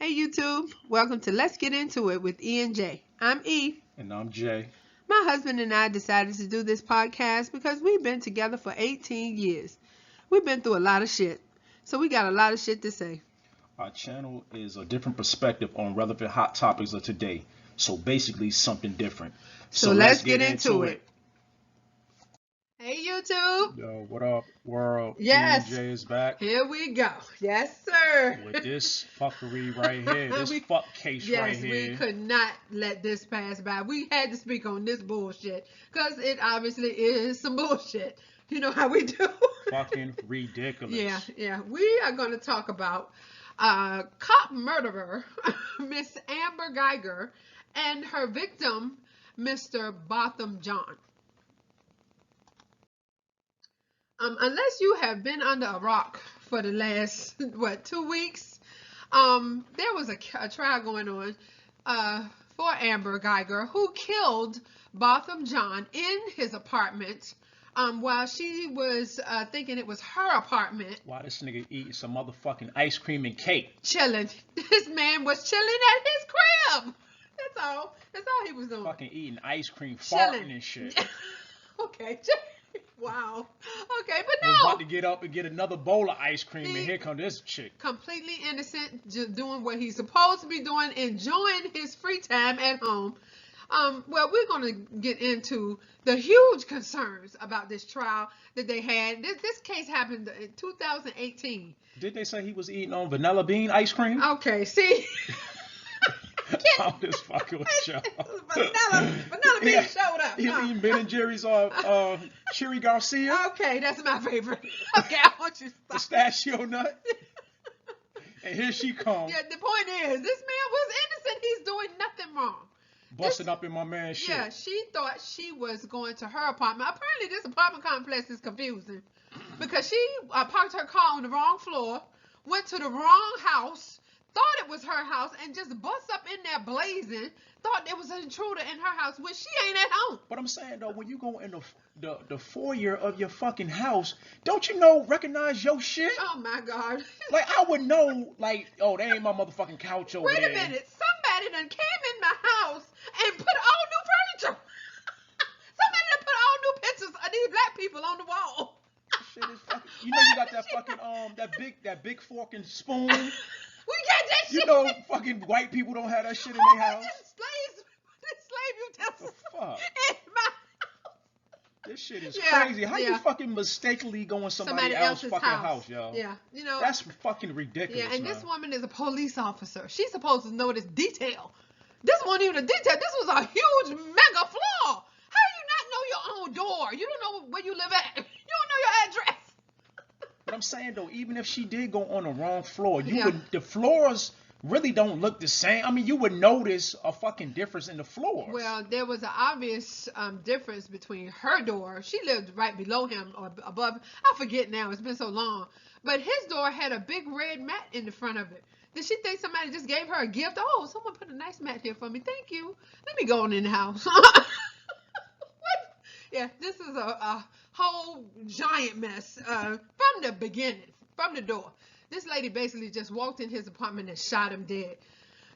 Hey YouTube, welcome to Let's Get Into It with E and J. I'm E. And I'm Jay. My husband and I decided to do this podcast because we've been together for 18 years. We've been through a lot of shit, so we got a lot of shit to say. Our channel is a different perspective on relevant hot topics of today. So basically something different. So let's get into it. Hey YouTube. Yo, what up, world? Yes. E&J is back. Here we go. Yes, sir. With this fuckery right here. This fuck case right here. Yes, we could not let this pass by. We had to speak on this bullshit because it obviously is some bullshit. You know how we do. Fucking ridiculous. Yeah. We are going to talk about cop murderer, Miss Amber Guyger, and her victim, Mr. Botham John. Unless you have been under a rock for the last, 2 weeks, there was a trial going on for Amber Guyger, who killed Botham John in his apartment while she was thinking it was her apartment. Why this nigga eating some motherfucking ice cream and cake? Chilling. This man was chilling at his crib. That's all he was doing. Fucking eating ice cream, Chilling. farting and shit. Okay. Wow. Okay, but no. Was about to get up and get another bowl of ice cream, and here come this chick. Completely innocent, just doing what he's supposed to be doing, enjoying his free time at home. Well, we're going to get into the huge concerns about this trial that they had. This case happened in 2018. Did they say he was eating on vanilla bean ice cream? Okay, see? I'm just fucking with y'all. Vanilla bean showed up. He's eating Ben and Jerry's Cherry Garcia. Okay, that's my favorite. Okay, I want you to stop. Pistachio nut. And here she comes. Yeah, the point is, this man was innocent. He's doing nothing wrong. Busting up in my man's shit. Yeah, she thought she was going to her apartment. Apparently, this apartment complex is confusing because she parked her car on the wrong floor, went to the wrong house, thought it was her house, and just bust up in there blazing, thought there was an intruder in her house when she ain't at home. But I'm saying, though, when you go in the foyer of your fucking house, don't you recognize your shit? Oh, my God. Like, I would know, like, oh, they ain't my motherfucking couch over there. Wait a minute. Somebody done came in my house and put all new furniture. Somebody done put all new pictures of these black people on the wall. Shit is fucking, you got that fucking, that big fork and spoon. We got that shit. Fucking white people don't have that shit in their house. Slave utensils. The fuck? In my house. This shit is crazy. How you fucking mistakenly go in somebody else's fucking house, yo? Yeah, That's fucking ridiculous. Yeah, and this woman is a police officer. She's supposed to know this detail. This wasn't even a detail. This was a huge mega flaw. How do you not know your own door? You don't know where you live at. You don't know your address. But I'm saying, though, even if she did go on the wrong floor, the floors really don't look the same. I mean, you would notice a fucking difference in the floors. Well, there was an obvious difference between her door. She lived right below him or above. I forget now. It's been so long. But his door had a big red mat in the front of it. Did she think somebody just gave her a gift? Oh, someone put a nice mat here for me. Thank you. Let me go on in the house. What? Yeah, this is a whole giant mess from the beginning, from the door. This lady basically just walked in his apartment and shot him dead.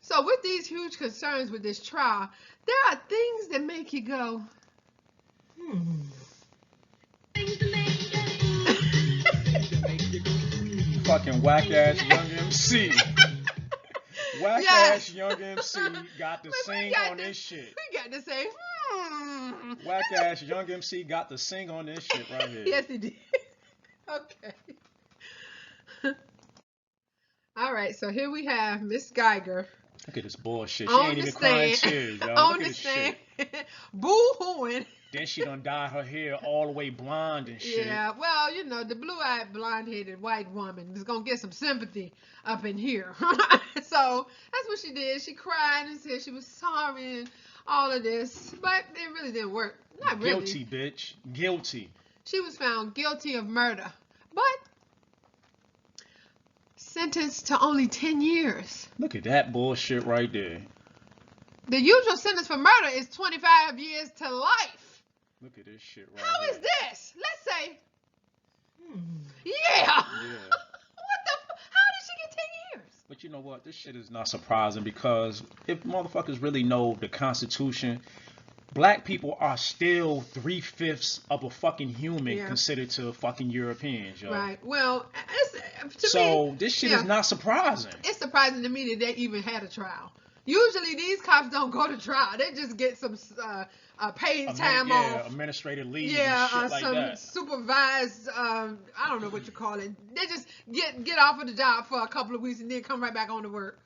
So with these huge concerns with this trial, there are things that make you go, Fucking whack-ass young MC. Whack-ass young MC got to sing on this shit. We got to say, Whack-ass young MC got to sing on this shit right here. Yes, he did. Okay. All right, so here we have Miss Guyger. Look at this bullshit. She ain't even crying tears, yo. On Look the at this shit. Boo-hooing. Then she done dyed her hair all the way blonde and shit. Yeah, well, the blue-eyed, blonde-headed white woman is going to get some sympathy up in here. So that's what she did. She cried and said she was sorry and all of this. But it really didn't work. Not really. Guilty, bitch. Guilty. She was found guilty of murder. But sentenced to only 10 years. Look at that bullshit right there. The usual sentence for murder is 25 years to life. Look at this shit right How here. is this? Let's say. Yeah. Yeah. What the? How did she get 10 years? But you know what? This shit is not surprising because if motherfuckers really know the Constitution, black people are still 3/5 of a fucking human considered to fucking Europeans, yo. Right. Well, this shit is not surprising. It's surprising to me that they even had a trial. Usually these cops don't go to trial. They just get some paid time off. Administrative leave. Yeah, and shit like some that. Supervised. I don't know what you call it. They just get off of the job for a couple of weeks and then come right back on to work.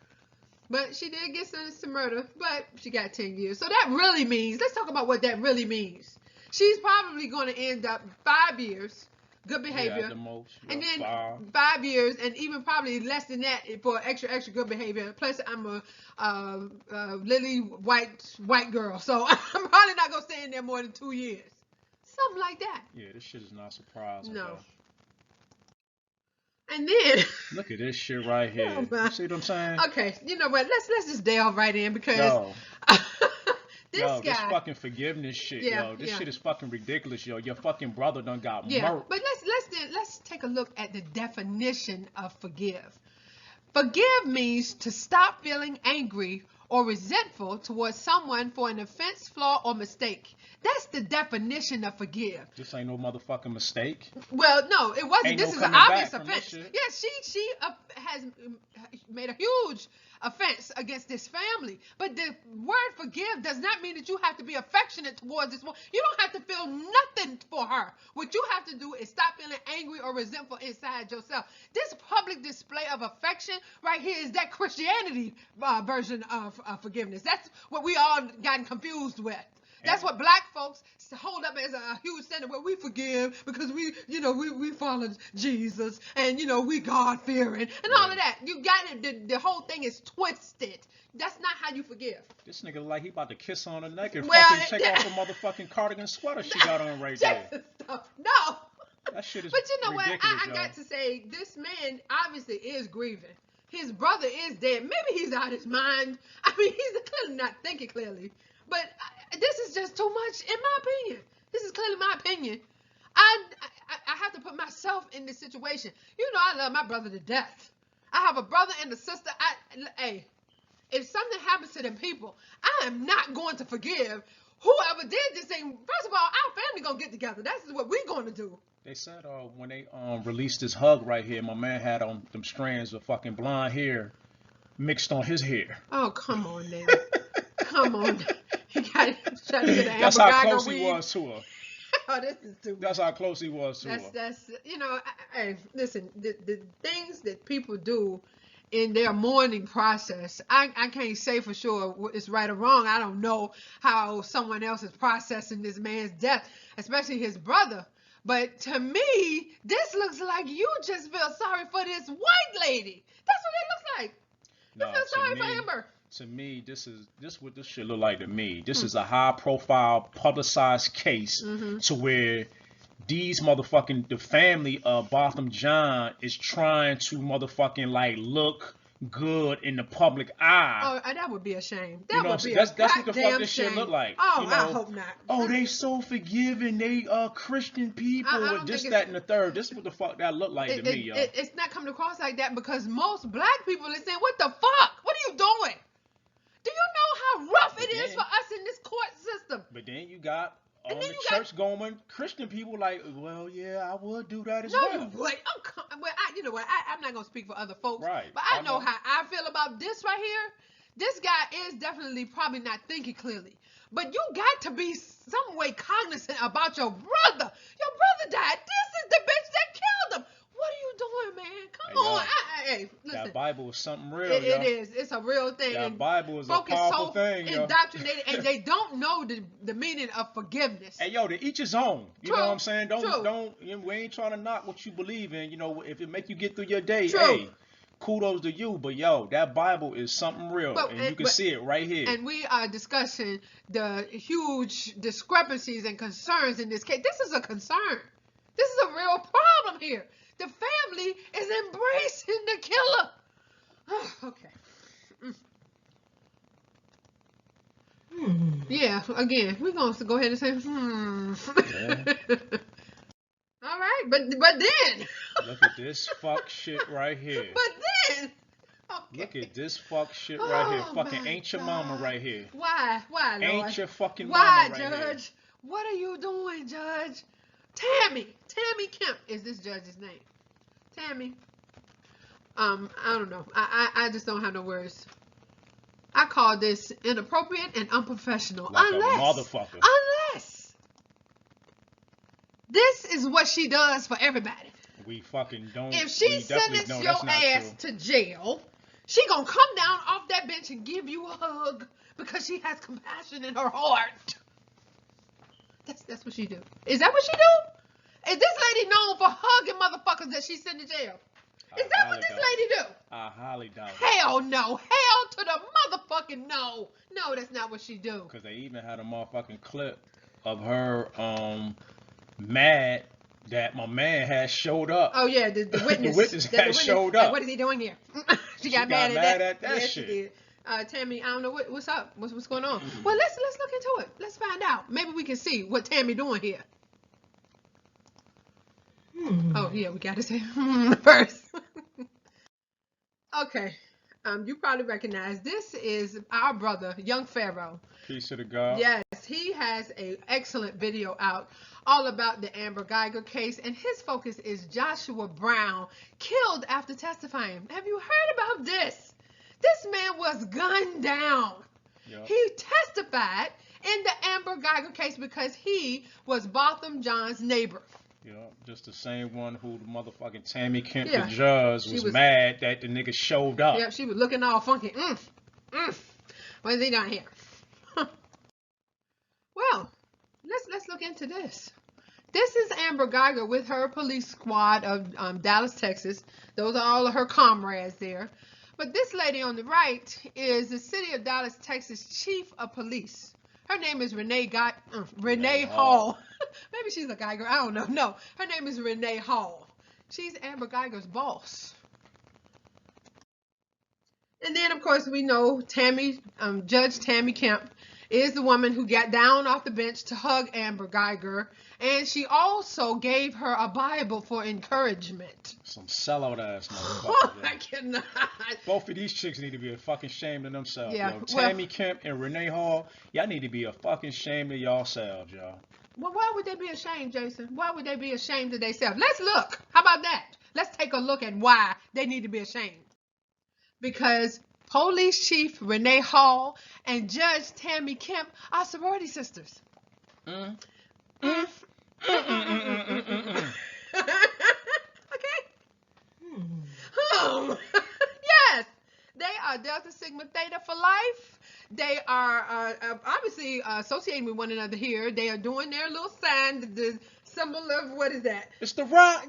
But she did get sentenced to murder, but she got 10 years. So that really means, let's talk about what that really means. She's probably going to end up 5 years, good behavior. At the most, and then 5 years, and even probably less than that for extra good behavior. Plus, I'm a lily white girl, so I'm probably not going to stay in there more than 2 years. Something like that. Yeah, this shit is not surprising. No. Bro. And then look at this shit right here. You see what I'm saying? Okay, you know what? Let's just delve right in because this fucking forgiveness shit, This shit is fucking ridiculous, yo. Your fucking brother done got murked. But let's take a look at the definition of forgive. Forgive means to stop feeling angry or resentful towards someone for an offense, flaw, or mistake. That's the definition of forgive. This ain't no motherfucking mistake. Well, no, it wasn't. This is an obvious offense. Yeah, she has made a huge offense against this family. But the word forgive does not mean that you have to be affectionate towards this woman. You don't have to feel nothing for her. What you have to do is stop feeling angry or resentful inside yourself. This public display of affection right here is that Christianity version of forgiveness. That's what we all gotten confused with. That's what black folks hold up as a huge standard where we forgive because we follow Jesus and, we God-fearing and all of that. You got it. The whole thing is twisted. That's not how you forgive. This nigga like he about to kiss on her neck and fucking take off a motherfucking cardigan sweater she got on right there. No. That shit is But you know what? I yo. got to say, this man obviously is grieving. His brother is dead. Maybe he's out of his mind. I mean, he's clearly not thinking clearly. But this is just too much, in my opinion. This is clearly my opinion. I have to put myself in this situation. You know, I love my brother to death. I have a brother and a sister. Hey, if something happens to them people, I am not going to forgive whoever did this thing. First of all, our family gonna get together. That's what we're going to do. They said when they released this hug right here, my man had on them strands of fucking blonde hair mixed on his hair. Oh, come on now. Come on. He got trying to get an That's how close he was to her. Oh, this is too much. That's how close he was to her. That's hey, listen, the things that people do in their mourning process, I can't say for sure it's right or wrong. I don't know how someone else is processing this man's death, especially his brother. But to me, this looks like you just feel sorry for this white lady. That's what it looks like. You feel sorry for Amber. To me, this what this shit look like to me. This is a high profile publicized case to where these the family of Botham John is trying to motherfucking like look good in the public eye. Oh, that would be a shame. That's what the fuck this shit look like. Oh, I hope not. Oh, they so forgiving. They Christian people. This, that, and the third. This is what the fuck that look like to me, yo. It's not coming across like that because most black people are saying, "What the fuck? What are you doing? Do you know how rough it is for us in this court system?" But then you got the church-going Christian people like, well, yeah, I would do that as well. No, you would. You know what? I'm not going to speak for other folks. Right. But I know how I feel about this right here. This guy is definitely probably not thinking clearly. But you got to be some way cognizant about your brother. Your brother died. This is the bitch that killed him. What are you doing, man? Come on. Hey, listen. That Bible is something real, It is. It's a real thing. That Bible is a powerful thing, yo. Indoctrinated, and they don't know the meaning of forgiveness. Hey, yo, to each his own. You know what I'm saying? True. We ain't trying to knock what you believe in. You know, if it make you get through your day, True. hey, kudos to you. But, yo, that Bible is something real, and you can see it right here. And we are discussing the huge discrepancies and concerns in this case. This is a concern. This is a real problem here. The family is embracing the killer. Okay. Yeah, again, we're going to go ahead and say, Yeah. All right, but then. Look at this fuck shit right here. But then. Okay. Look at this fuck shit right here. Fucking ain't your mama right here. Why, Lord? Ain't your fucking Why, mama right Judge? here. What are you doing, Judge? Tammy Kemp is this judge's name. Tammy. I don't know. I just don't have no words. I call this inappropriate and unprofessional. Like a motherfucker. Unless this is what she does for everybody. We fucking don't. If she sentenced your ass to jail, she gonna come down off that bench and give you a hug because she has compassion in her heart. That's what she do. Is that what she do? Is this lady known for hugging motherfuckers that she sent to jail? Is that what this lady do? I highly doubt it. Hell no. Hell to the motherfucking no. No, that's not what she do. Because they even had a motherfucking clip of her mad that my man had showed up. Oh yeah, the witness. The witness had showed up. Like, what is he doing here? she got mad at that yes, shit. She did. Tammy, I don't know what's up. What's going on? Well, let's look into it. Let's find out. Maybe we can see what Tammy doing here. Oh yeah, we gotta say first. Okay. You probably recognize this is our brother, Young Pharaoh. Peace to the God. Yes, he has an excellent video out all about the Amber Guyger case, and his focus is Joshua Brown, killed after testifying. Have you heard about this? This man was gunned down. Yep. He testified in the Amber Guyger case because he was Botham Jean's neighbor. Yeah, just the same one who the motherfucking Tammy Kemp, the judge, was mad that the nigga showed up. Yeah, she was looking all funky. What is he doing here? Well, let's look into this. This is Amber Guyger with her police squad of Dallas, Texas. Those are all of her comrades there. But this lady on the right is the city of Dallas, Texas chief of police. Her name is Renee Hall. Maybe she's a Guyger. I don't know. No, her name is Renee Hall. She's Amber Guyger's boss. And then, of course, we know Judge Tammy Kemp is the woman who got down off the bench to hug Amber Guyger. And she also gave her a Bible for encouragement. Some sellout ass motherfucker. Oh, I cannot. Both of these chicks need to be a fucking shame of themselves. Yeah, yo. Tammy Kemp and Renee Hall, y'all need to be a fucking shame of yourselves, y'all. Well, why would they be ashamed, Jason? Why would they be ashamed of themselves? Let's look. How about that? Let's take a look at why they need to be ashamed. Because Police Chief Renee Hall and Judge Tammy Kemp are sorority sisters. Okay. Yes, they are Delta Sigma Theta for life. They are obviously associating with one another here. They are doing their little sign, the symbol of, what is that? It's the rock.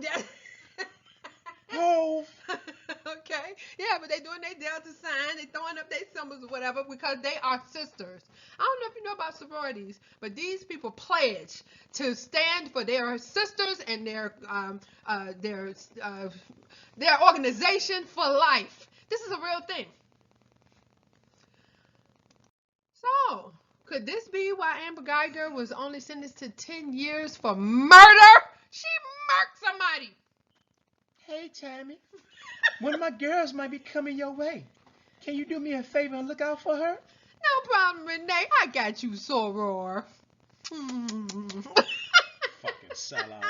Oh. Okay. Yeah, but they doing their Delta sign. They throwing up their symbols or whatever because they are sisters. I don't know if you know about sororities, but these people pledge to stand for their sisters and their organization for life. This is a real thing. So, could this be why Amber Guyger was only sentenced to 10 years for murder? She murked somebody. Hey, Tammy. One of my girls might be coming your way. Can you do me a favor and look out for her? No problem, Renee. I got you, soror. Fucking sellout.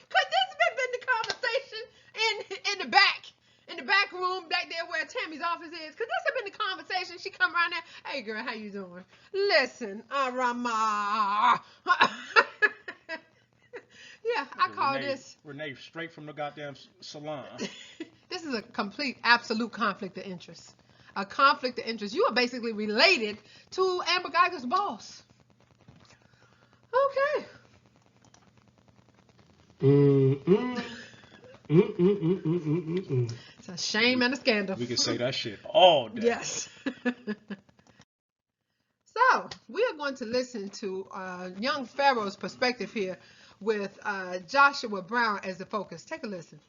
Could this have been the conversation in the back room back there where Tammy's office is? Could this have been the conversation? She come around there. Hey, girl, how you doing? Listen, Rama. Yeah, I call this Renee straight from the goddamn salon. This is a complete, absolute conflict of interest. A conflict of interest. You are basically related to Amber Guyger's boss. Okay. It's a shame and a scandal. We can say that shit all day. Yes. So, we are going to listen to Young Pharaoh's perspective here with Joshua Brown as the focus. Take a listen.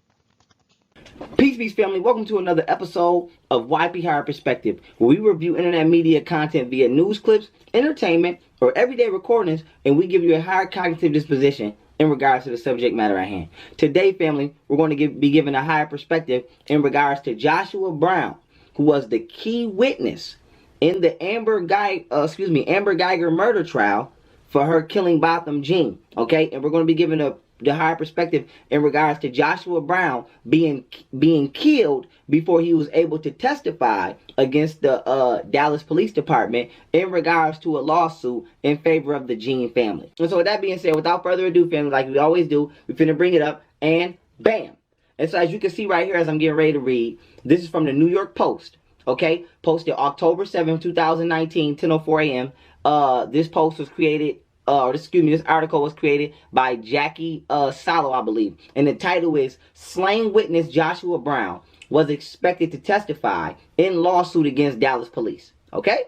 Peace, family. Welcome to another episode of YP Higher Perspective, where we review internet media content via news clips, entertainment, or everyday recordings, and we give you a higher cognitive disposition in regards to the subject matter at hand. Today, family, we're going to be given a higher perspective in regards to Joshua Brown, who was the key witness in the Amber Guyger murder trial for her killing Botham Jean. Okay, and we're going to be giving the higher perspective in regards to Joshua Brown being killed before he was able to testify against the Dallas Police Department in regards to a lawsuit in favor of the Jean family. And so with that being said, without further ado, family, like we always do, we're finna bring it up and bam. And so as you can see right here, as I'm getting ready to read, this is from the New York Post. Okay, posted October 7, 2019, 10:04 a.m. This post was created, this article was created by Jackie Salo, I believe. And the title is Slain Witness Joshua Brown was expected to testify in lawsuit against Dallas police. Okay,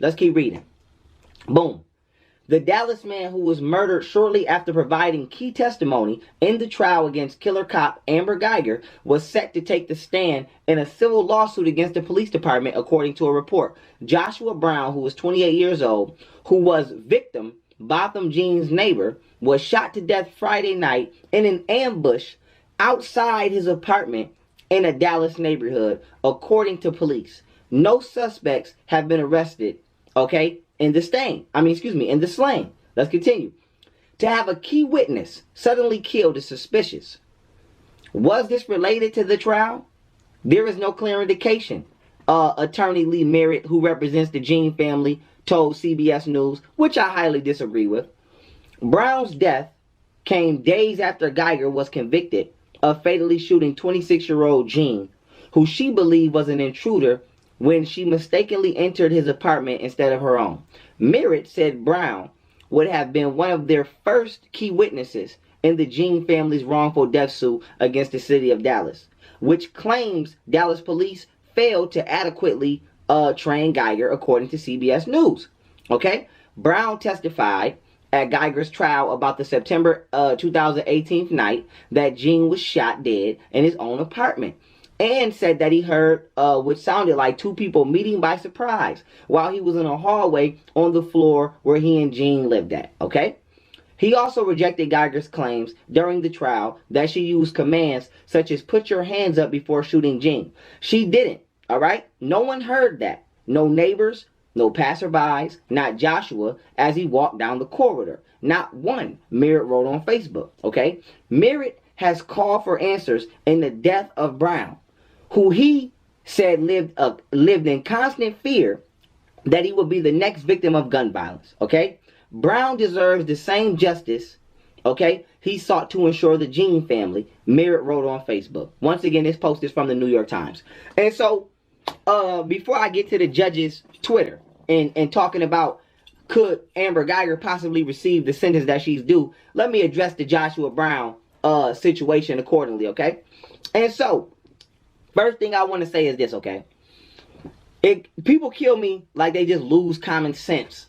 let's keep reading. Boom. The Dallas man who was murdered shortly after providing key testimony in the trial against killer cop Amber Guyger was set to take the stand in a civil lawsuit against the police department, according to a report. Joshua Brown, who was 28 years old, who was victim Botham Jean's neighbor, was shot to death Friday night in an ambush outside his apartment in a Dallas neighborhood, according to police. No suspects have been arrested, okay, in the slaying. Let's continue. To have a key witness suddenly killed is suspicious. Was this related to the trial? There is no clear indication. Attorney Lee Merritt, who represents the Jean family, told CBS News, which I highly disagree with. Brown's death came days after Guyger was convicted of fatally shooting 26-year-old Jean, who she believed was an intruder when she mistakenly entered his apartment instead of her own. Merritt said Brown would have been one of their first key witnesses in the Jean family's wrongful death suit against the city of Dallas, which claims Dallas police failed to adequately train Guyger, according to CBS News. Okay? Brown testified at Guyger's trial about the September 2018 night that Jean was shot dead in his own apartment, and said that he heard what sounded like two people meeting by surprise while he was in a hallway on the floor where he and Jean lived at. Okay? He also rejected Guyger's claims during the trial that she used commands such as put your hands up before shooting Jean. She didn't. All right? No one heard that. No neighbors, no passerbys, not Joshua as he walked down the corridor. Not one, Merritt wrote on Facebook. Okay? Merritt has called for answers in the death of Brown, who he said lived in constant fear that he would be the next victim of gun violence. Okay? Brown deserves the same justice, okay, he sought to ensure the Jean family, Merritt wrote on Facebook. Once again, this post is from the New York Times. And so, before I get to the judge's Twitter and talking about could Amber Guyger possibly receive the sentence that she's due, let me address the Joshua Brown situation accordingly, okay? And so, first thing I want to say is this, okay? People kill me like they just lose common sense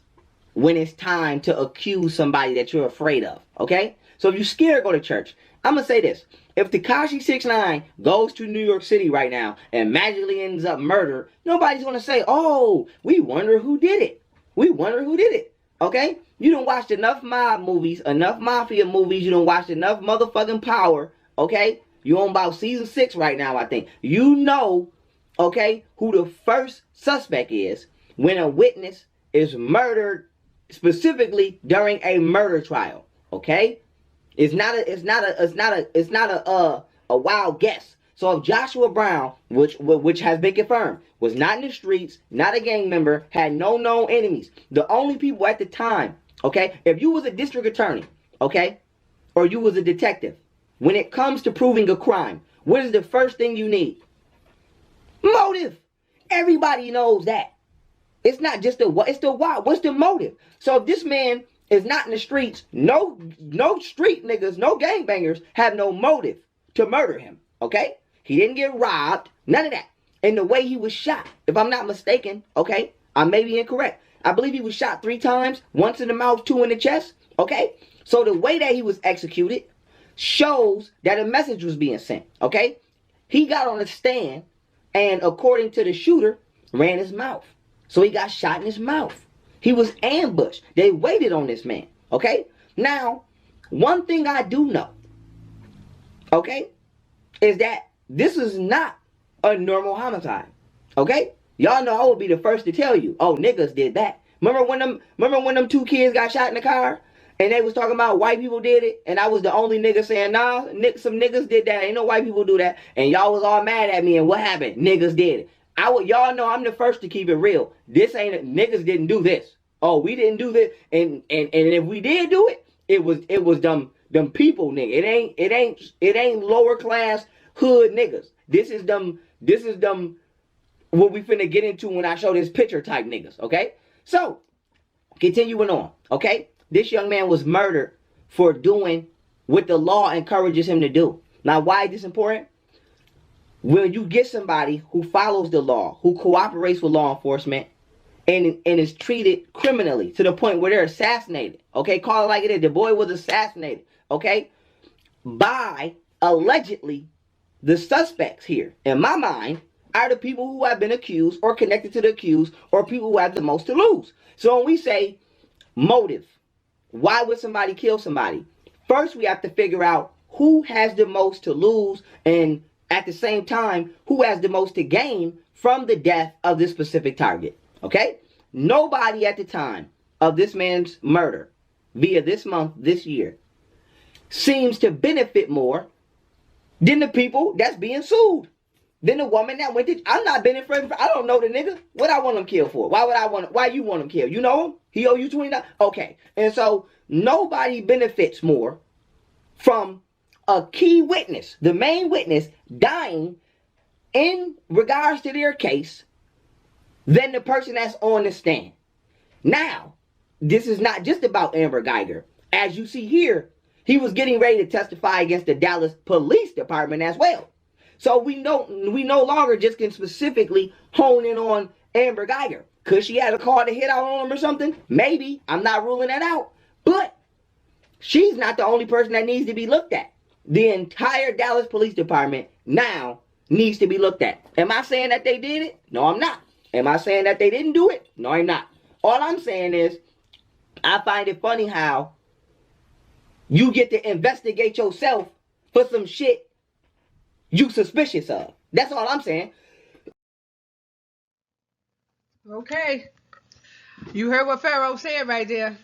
when it's time to accuse somebody that you're afraid of, okay? So if you're scared, go to church. I'm going to say this. If Tekashi 6ix9ine goes to New York City right now and magically ends up murdered, nobody's going to say, oh, we wonder who did it. We wonder who did it, okay? You done watched enough mob movies, enough mafia movies. You done watched enough motherfucking Power, okay? You're on about season 6 right now, I think. You know, okay, who the first suspect is when a witness is murdered, specifically during a murder trial, okay? It's not a wild guess. So if Joshua Brown, which has been confirmed, was not in the streets, not a gang member, had no known enemies, the only people at the time, okay, if you was a district attorney, okay, or you was a detective, when it comes to proving a crime, what is the first thing you need? Motive. Everybody knows that. It's not just the what, it's the why. What's the motive? So if this man is not in the streets, no street niggas, no gangbangers have no motive to murder him, okay? He didn't get robbed, none of that. And the way he was shot, if I'm not mistaken, okay, I may be incorrect. I believe he was shot 3 times, once in the mouth, 2 in the chest, okay? So the way that he was executed shows that a message was being sent, okay? He got on a stand and, according to the shooter, ran his mouth. So he got shot in his mouth. He was ambushed. They waited on this man, okay? Now, one thing I do know, okay, is that this is not a normal homicide, Okay? Y'all know I would be the first to tell you, oh, niggas did that. Remember when them two kids got shot in the car? And they was talking about white people did it? And I was the only nigga saying, nah, some niggas did that. Ain't no white people do that. And y'all was all mad at me. And what happened? Niggas did it. Y'all know I'm the first to keep it real. Niggas didn't do this. Oh, we didn't do this. And if we did do it, it was them people, nigga. It ain't lower class hood niggas. This is them what we finna get into when I show this picture type niggas, okay? So, continuing on, okay? This young man was murdered for doing what the law encourages him to do. Now, why is this important? When you get somebody who follows the law, who cooperates with law enforcement, and is treated criminally to the point where they're assassinated, okay? Call it like it is. The boy was assassinated, okay? By, allegedly, the suspects here, in my mind, are the people who have been accused or connected to the accused or people who have the most to lose. So when we say motive, why would somebody kill somebody? First, we have to figure out who has the most to lose and at the same time, who has the most to gain from the death of this specific target. Okay? Nobody at the time of this man's murder via this month, this year, seems to benefit more than the people that's being sued. Then the woman that went to, I'm not benefiting. I don't know the nigga. What I want him killed for? Why you want him killed? You know him? He owe you $20. Okay. And so nobody benefits more from a key witness, the main witness, dying in regards to their case than the person that's on the stand. Now, this is not just about Amber Guyger. As you see here, he was getting ready to testify against the Dallas Police Department as well. So we no longer just can specifically hone in on Amber Guyger. Could she have a car to hit out on him or something? Maybe. I'm not ruling that out. But she's not the only person that needs to be looked at. The entire Dallas Police Department now needs to be looked at. Am I saying that they did it? No, I'm not. Am I saying that they didn't do it? No, I'm not. All I'm saying is I find it funny how you get to investigate yourself for some shit you suspicious of. That's all I'm saying. Okay. You heard what Pharaoh said right there.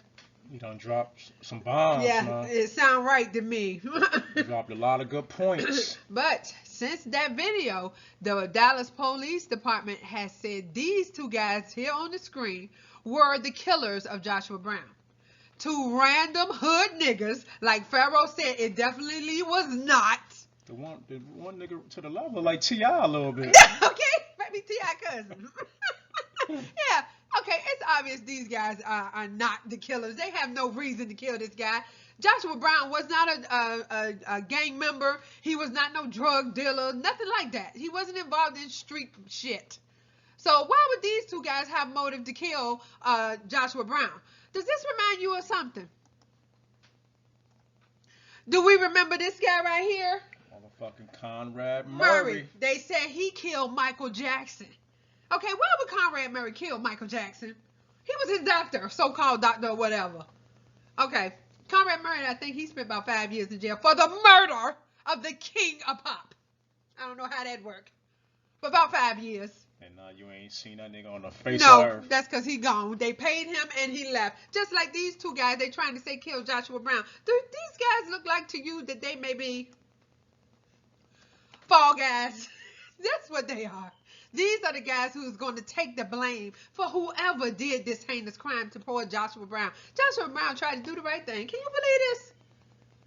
You done dropped some bombs, Yeah, man. it sound right to me. You dropped a lot of good points. But since that video, the Dallas Police Department has said these two guys here on the screen were the killers of Joshua Brown. Two random hood niggas, like Pharaoh said, it definitely was not. The one nigga to the left look like T.I. a little bit. Okay, maybe T.I. cousin. Yeah, okay, it's obvious these guys are not the killers. They have no reason to kill this guy. Joshua Brown was not a gang member. He was not no drug dealer, nothing like that. He wasn't involved in street shit. So why would these two guys have motive to kill Joshua Brown? Does this remind you of something? Do we remember this guy right here? Motherfucking Conrad Murray. They said he killed Michael Jackson. Okay, why would Conrad Murray kill Michael Jackson? He was his doctor, so-called doctor or whatever. Okay, Conrad Murray, I think he spent about 5 years in jail for the murder of the king of pop. I don't know how that worked. For about 5 years. And now you ain't seen that nigga on the face of earth. No, that's because he gone. They paid him and he left. Just like these two guys, they trying to say kill Joshua Brown. Do these guys look like to you that they may be fall guys? That's what they are. These are the guys who's going to take the blame for whoever did this heinous crime to poor Joshua Brown. Joshua Brown tried to do the right thing. Can you believe this?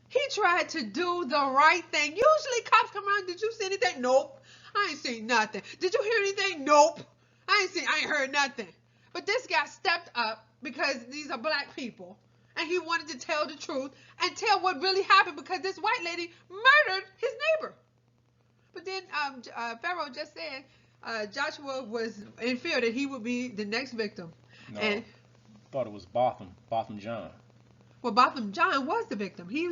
He tried to do the right thing. Usually cops come around, did you see anything? Nope. I ain't seen nothing. Did you hear anything? Nope. I ain't heard nothing. But this guy stepped up because these are black people. And he wanted to tell the truth and tell what really happened because this white lady murdered his neighbor. But then Pharaoh just said Joshua was in fear that he would be the next victim. No, and I thought it was Botham John. Well, Botham John was the victim. He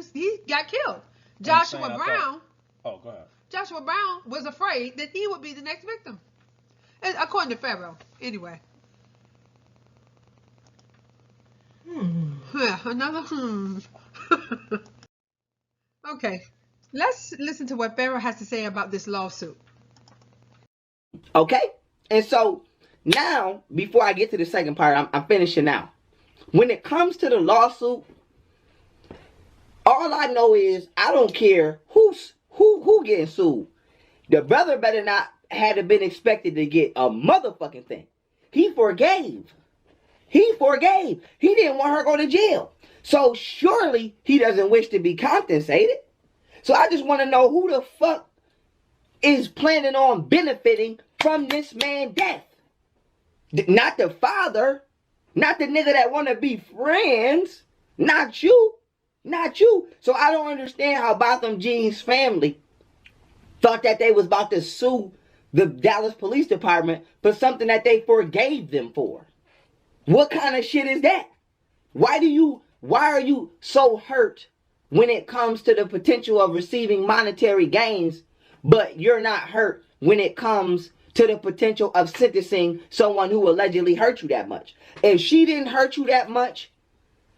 got killed. Joshua Brown. Oh, go ahead. Joshua Brown was afraid that he would be the next victim, according to Pharaoh. Anyway. Another Okay, let's listen to what Pharaoh has to say about this lawsuit. Okay, And so now, before I get to the second part, I'm finishing now. When it comes to the lawsuit, all I know is I don't care who getting sued. The brother better not have been expected to get a motherfucking thing. He forgave. He forgave. He didn't want her to go to jail. So surely he doesn't wish to be compensated. So I just want to know who the fuck is planning on benefiting from this man's death. Not the father. Not the nigga that want to be friends. Not you. Not you. So I don't understand how Botham Jean's family thought that they was about to sue the Dallas Police Department for something that they forgave them for. What kind of shit is that? Why are you so hurt when it comes to the potential of receiving monetary gains, but you're not hurt when it comes to the potential of sentencing someone who allegedly hurt you that much? If she didn't hurt you that much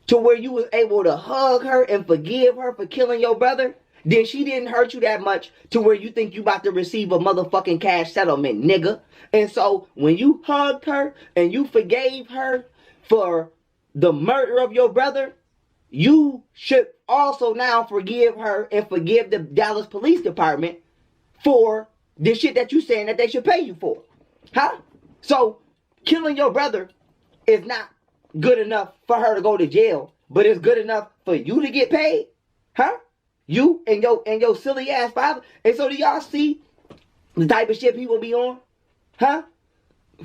to where you was able to hug her and forgive her for killing your brother, then she didn't hurt you that much to where you think you about to receive a motherfucking cash settlement, nigga. And so when you hugged her and you forgave her for the murder of your brother, you should also now forgive her and forgive the Dallas Police Department for the shit that you saying that they should pay you for. Huh? So killing your brother is not good enough for her to go to jail, but it's good enough for you to get paid? Huh? You and your silly ass father. And so do y'all see the type of shit people be on? Huh?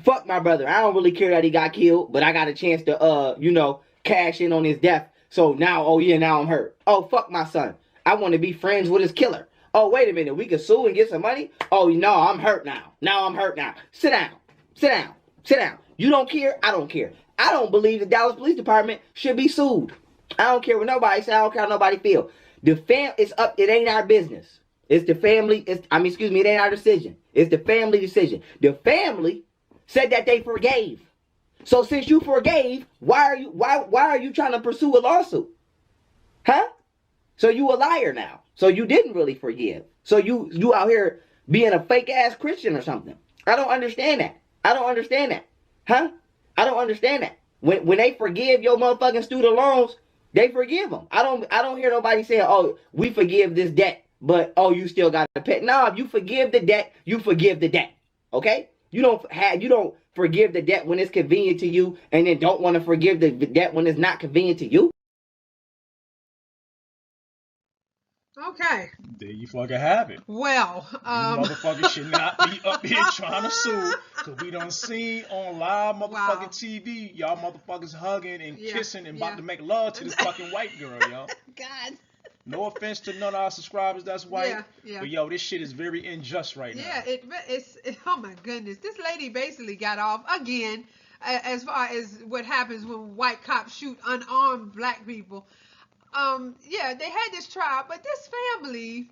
Fuck my brother. I don't really care that he got killed, but I got a chance to cash in on his death. So now, now I'm hurt. Oh, fuck my son. I want to be friends with his killer. Oh, wait a minute. We can sue and get some money? Oh, no, I'm hurt now. Now I'm hurt now. Sit down. Sit down. Sit down. You don't care? I don't care. I don't believe the Dallas Police Department should be sued. I don't care what nobody say. I don't care how nobody feel. The fam is up. It ain't our business. It's the family. It ain't our decision. It's the family decision. The family said that they forgave. So since you forgave, why are you trying to pursue a lawsuit? Huh? So you a liar now. So you didn't really forgive. So you out here being a fake ass Christian or something. I don't understand that. I don't understand that. Huh? I don't understand that. When they forgive your motherfucking student loans, they forgive them. I don't hear nobody saying, "Oh, we forgive this debt, but you still got to pay." No, if you forgive the debt, you forgive the debt. Okay? You don't forgive the debt when it's convenient to you, and then don't want to forgive the debt when it's not convenient to you. Okay. There you fucking have it. Well, You motherfuckers should not be up here trying to sue, because we done seen on live motherfucking TV, y'all motherfuckers hugging and kissing and about to make love to this fucking white girl, yo. God. No offense to none of our subscribers that's white, yeah. but yo, this shit is very unjust right now. Yeah, it's oh my goodness. This lady basically got off again as far as what happens when white cops shoot unarmed black people. They had this trial, but this family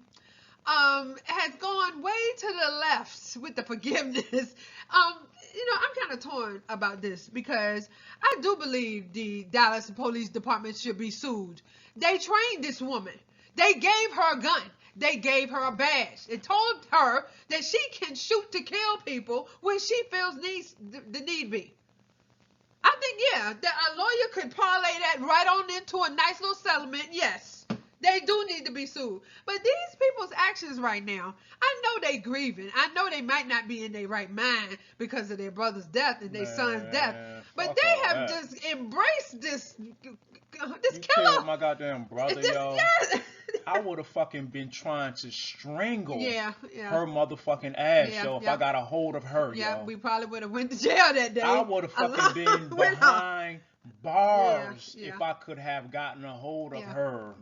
has gone way to the left with the forgiveness. I'm kind of torn about this because I do believe the Dallas Police Department should be sued. They trained this woman. They gave her a gun. They gave her a badge. They told her that she can shoot to kill people when she feels the need be. I think, that a lawyer could parlay that right on into a nice little settlement. Yes, they do need to be sued. But these people's actions right now, I know they grieving. I know they might not be in their right mind because of their brother's death and their son's death. But they have just embraced this killer. Killed my goddamn brother, yo. Yeah. I would have fucking been trying to strangle her motherfucking ass, yo, if I got a hold of her, yo. Yeah, we probably would have went to jail that day. I would have fucking been behind bars if I could have gotten a hold of her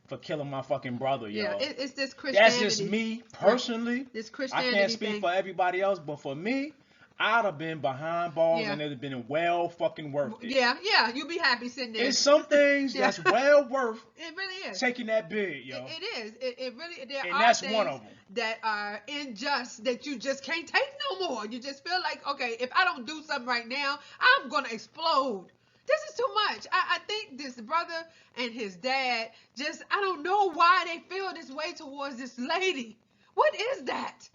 for killing my fucking brother, yo. Yeah, it's this Christianity. That's just me, personally. This Christianity I can't speak for everybody else, but for me, I'd have been behind bars and it'd have been well fucking worth it. Yeah, you'll be happy sitting there. There's some things that's well worth it really is. Taking that bid, yo. It is. It really, there and are that's things one of them that are unjust that you just can't take no more. You just feel like, okay, if I don't do something right now, I'm going to explode. This is too much. I think this brother and his dad I don't know why they feel this way towards this lady. What is that?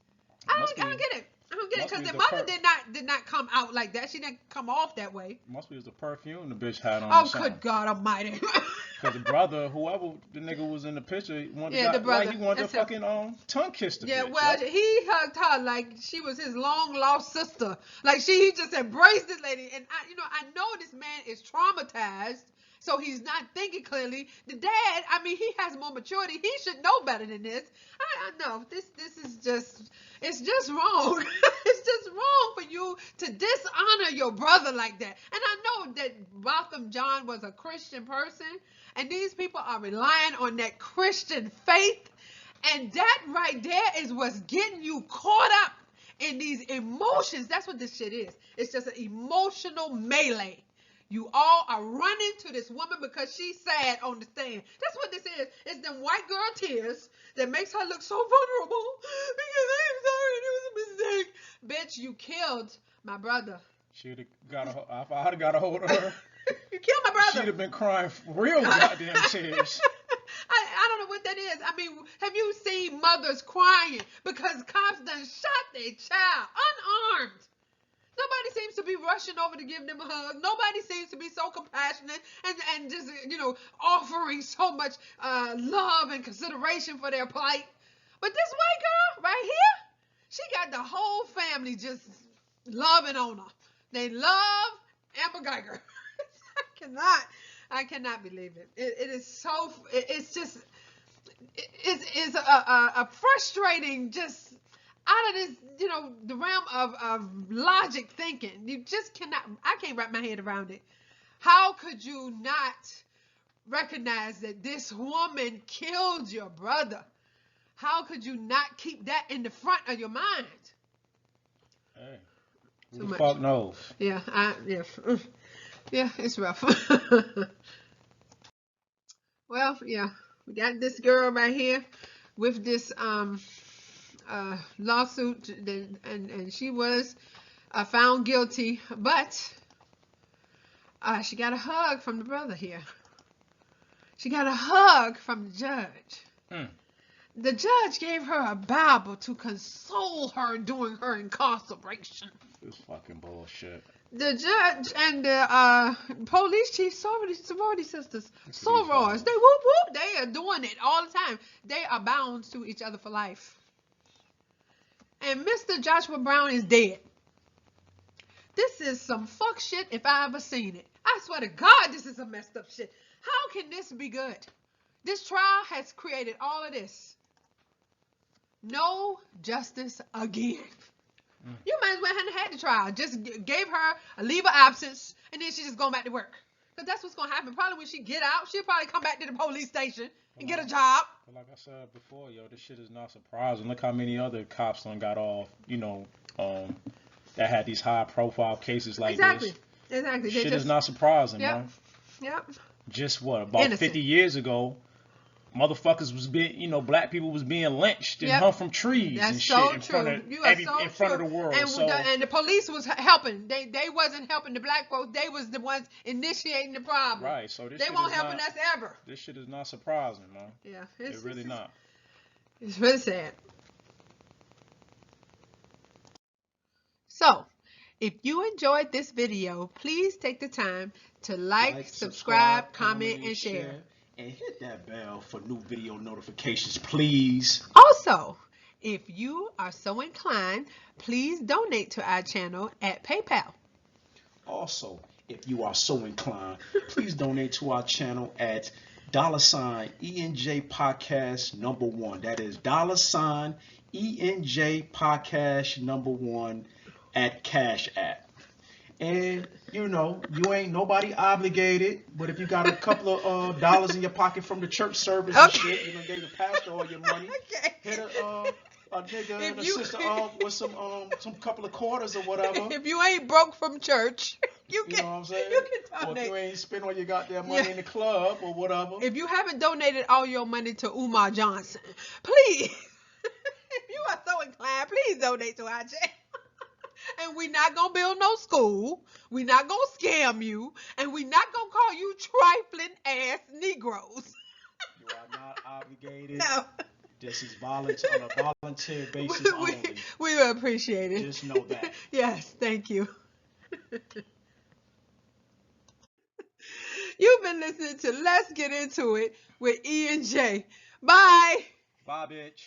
I don't get it. I don't get it Must be because the the mother did not come out like that. She didn't come off that way. Must be the perfume the bitch had on. Oh, Or something. good God Almighty! Because the brother, whoever the nigga was in the picture, he wanted Yeah, the brother. Like he wanted That's to fucking tongue kiss the Yeah, bitch. well, Right? he hugged her like she was his long lost sister. Like he just embraced this lady, and I know this man is traumatized, so he's not thinking clearly. The dad, I mean, he has more maturity. He should know better than this. I know this is just, it's just wrong. It's just wrong for you to dishonor your brother like that. And I know that Botham John was a Christian person, and these people are relying on that Christian faith. And that right there is what's getting you caught up in these emotions. That's what this shit is. It's just an emotional melee. You all are running to this woman because she's sad on the stand. That's what this is. It's them white girl tears that makes her look so vulnerable. Because I'm sorry, it was a mistake. Bitch, you killed my brother. She'd have got if I'd have got a hold of her. You killed my brother. She'd have been crying real goddamn tears. I don't know what that is. I mean, have you seen mothers crying because cops done shot their child unarmed? Nobody seems to be rushing over to give them a hug. Nobody seems to be so compassionate and just, offering so much love and consideration for their plight. But this white girl right here, she got the whole family just loving on her. They love Amber Guyger. I cannot believe it. It is so, it's just, it's a frustrating, just out of this, the realm of logic thinking. You just cannot, I can't wrap my head around it. How could you not recognize that this woman killed your brother? How could you not keep that in the front of your mind? Hey, who the fuck knows? Yeah, yeah, it's rough. Well, yeah, we got this girl right here with this lawsuit, and she was found guilty, but she got a hug from the brother here. She got a hug from the judge. The judge gave her a Bible to console her during her incarceration. This fucking bullshit. The judge and the police chief, sorority sisters, sorors, they whoop whoop, they are doing it all the time. They are bound to each other for life. And Mr. Joshua Brown is dead. This is some fuck shit if I ever seen it. I swear to God, this is some messed up shit. How can this be good? This trial has created all of this. No justice again. You might as well hadn't had the trial. Just gave her a leave of absence, and then she's just going back to work. Because that's what's going to happen. Probably when she get out, she'll probably come back to the police station and get a job. But like I said before, this shit is not surprising. Look how many other cops done got off, that had these high-profile cases like this. Exactly. Shit is not surprising, man. Yep. Just about 50 years ago, motherfuckers was being, black people was being lynched and hung from trees and shit in front of the world. And the police was helping. They wasn't helping the black folks. They was the ones initiating the problem. Right. So they won't helping us ever. This shit is not surprising, man. Yeah. It's really not. It's really sad. So, if you enjoyed this video, please take the time to like, subscribe, comment, and share. And hit that bell for new video notifications, please. Also, if you are so inclined, please donate to our channel at PayPal. Also, if you are so inclined, please donate to our channel at $ENJ Podcast #1. That is $ENJ Podcast #1 at Cash App. And you ain't nobody obligated, but if you got a couple of dollars in your pocket from the church service and shit, you gave the pastor all your money. Hit a nigga and a sister with some couple of quarters or whatever. If you ain't broke from church, you know what I'm saying? You can donate. Or if you ain't spend all your goddamn money in the club or whatever. If you haven't donated all your money to Umar Johnson, please, if you are so inclined, please donate to our channel. And we're not going to build no school. We're not going to scam you. And we're not going to call you trifling ass Negroes. You are not obligated. No. This is violence on a volunteer basis only. We will appreciate it. Just know that. Yes, thank you. You've been listening to Let's Get Into It with E and J. Bye. Bye, bitch.